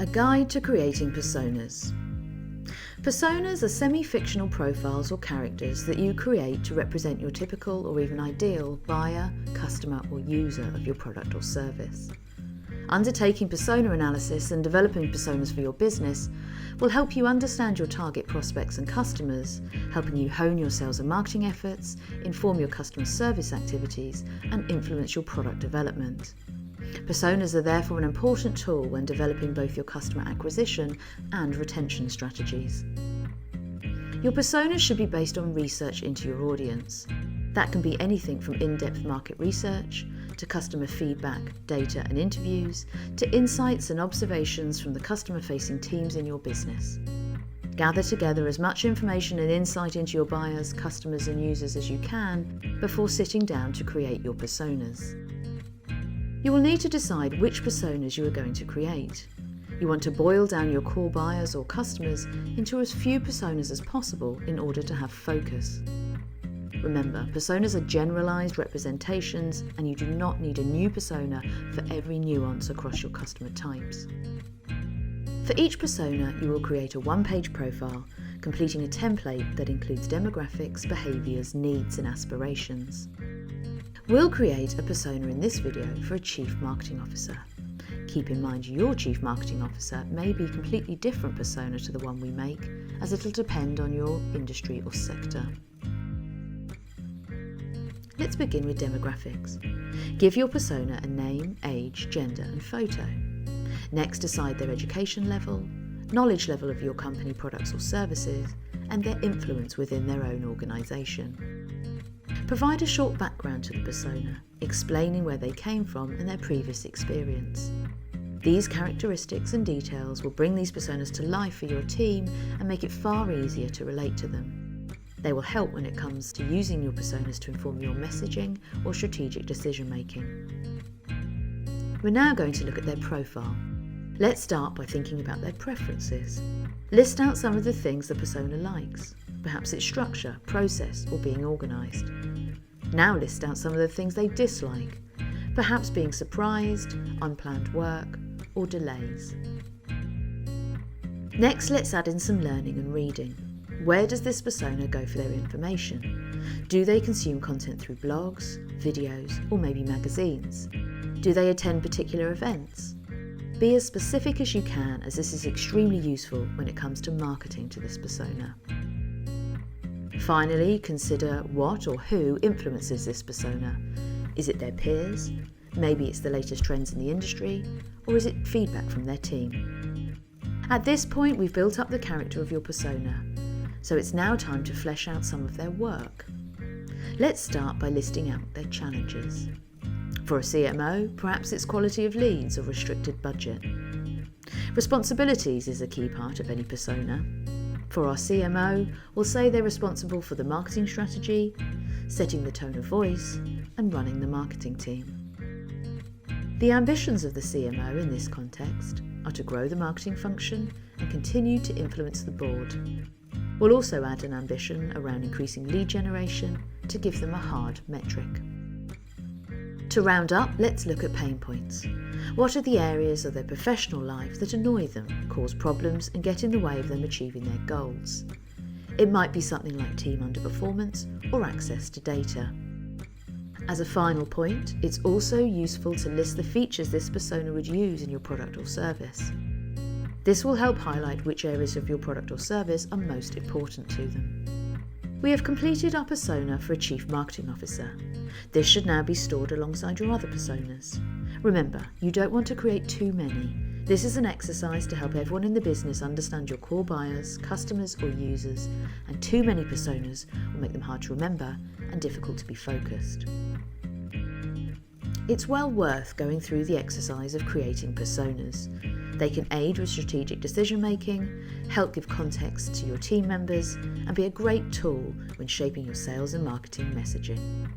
A guide to creating personas. Personas are semi-fictional profiles or characters that you create to represent your typical or even ideal buyer, customer or user of your product or service. Undertaking persona analysis and developing personas for your business will help you understand your target prospects and customers, helping you hone your sales and marketing efforts, inform your customer service activities, and influence your product development. Personas are therefore an important tool when developing both your customer acquisition and retention strategies. Your personas should be based on research into your audience. That can be anything from in-depth market research, to customer feedback, data and interviews, to insights and observations from the customer-facing teams in your business. Gather together as much information and insight into your buyers, customers and users as you can before sitting down to create your personas. You will need to decide which personas you are going to create. You want to boil down your core buyers or customers into as few personas as possible in order to have focus. Remember, personas are generalized representations and you do not need a new persona for every nuance across your customer types. For each persona, you will create a one-page profile, completing a template that includes demographics, behaviors, needs and aspirations. We'll create a persona in this video for a Chief Marketing Officer. Keep in mind your Chief Marketing Officer may be a completely different persona to the one we make, as it'll depend on your industry or sector. Let's begin with demographics. Give your persona a name, age, gender and photo. Next, decide their education level, knowledge level of your company products or services, and their influence within their own organisation. Provide a short background to the persona, explaining where they came from and their previous experience. These characteristics and details will bring these personas to life for your team and make it far easier to relate to them. They will help when it comes to using your personas to inform your messaging or strategic decision making. We're now going to look at their profile. Let's start by thinking about their preferences. List out some of the things the persona likes. Perhaps it's structure, process, or being organised. Now list out some of the things they dislike. Perhaps being surprised, unplanned work, or delays. Next, let's add in some learning and reading. Where does this persona go for their information? Do they consume content through blogs, videos, or maybe magazines? Do they attend particular events? Be as specific as you can, as this is extremely useful when it comes to marketing to this persona. Finally, consider what or who influences this persona. Is it their peers? Maybe it's the latest trends in the industry, or is it feedback from their team? At this point, we've built up the character of your persona, so it's now time to flesh out some of their work. Let's start by listing out their challenges. For a CMO, perhaps it's quality of leads or restricted budget. Responsibilities is a key part of any persona. For our CMO, we'll say they're responsible for the marketing strategy, setting the tone of voice, and running the marketing team. The ambitions of the CMO in this context are to grow the marketing function and continue to influence the board. We'll also add an ambition around increasing lead generation to give them a hard metric. To round up, let's look at pain points. What are the areas of their professional life that annoy them, cause problems and get in the way of them achieving their goals? It might be something like team underperformance or access to data. As a final point, it's also useful to list the features this persona would use in your product or service. This will help highlight which areas of your product or service are most important to them. We have completed our persona for a Chief Marketing Officer. This should now be stored alongside your other personas. Remember, you don't want to create too many. This is an exercise to help everyone in the business understand your core buyers, customers or users, and too many personas will make them hard to remember and difficult to be focused. It's well worth going through the exercise of creating personas. They can aid with strategic decision making, help give context to your team members, and be a great tool when shaping your sales and marketing messaging.